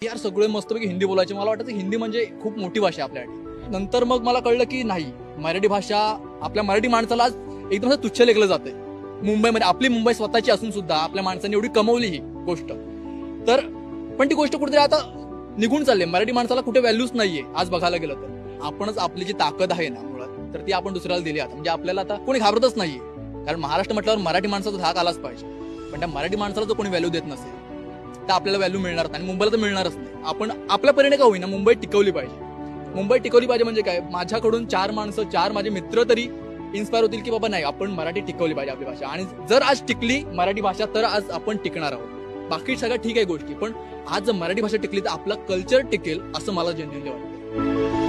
यार सगळे मस्तपैकी हिंदी बोलायचे. मला वाटतं हिंदी म्हणजे खूप मोठी भाषा आहे आपल्यासाठी. नंतर मग मला कळलं की नाही, मराठी भाषा आपल्या मराठी माणसाला आज एकदम तुच्छ लेखलं जाते. मुंबईमध्ये आपली मुंबई स्वतःची असून सुद्धा आपल्या माणसांनी एवढी कमवली ही गोष्ट, तर पण ती गोष्ट कुठेतरी आता निघून चालली. मराठी माणसाला कुठे व्हॅल्यूच नाहीये आज बघायला गेलं तर. आपणच आपली जी ताकद आहे ना मुळात, तर ती आपण दुसऱ्याला दिली. आता म्हणजे आपल्याला आता कोणी घाबरतच नाहीये, कारण महाराष्ट्र म्हटल्यावर मराठी माणसाचा धाक आलाच पाहिजे. पण त्या मराठी माणसाला जो कोणी व्हॅल्यू देत नसेल तर आपल्याला व्हॅल्यू मिळणार नाही, आणि मुंबईला तर मिळणारच नाही. आपण आपल्या परीने का होईना मुंबई टिकवली पाहिजे. मुंबई टिकवली पाहिजे म्हणजे काय, माझ्याकडून 4 माणसं, 4 माझे मित्र तरी इन्स्पायर होतील की बाबा नाही, आपण मराठी टिकवली पाहिजे आपली भाषा. आणि जर आज टिकली मराठी भाषा तर आज आपण टिकणार आहोत. बाकी सगळं ठीक आहे गोष्टी, पण आज जर मराठी भाषा टिकली तर आपला कल्चर टिकेल असं मला जेन्युइनली वाटतं.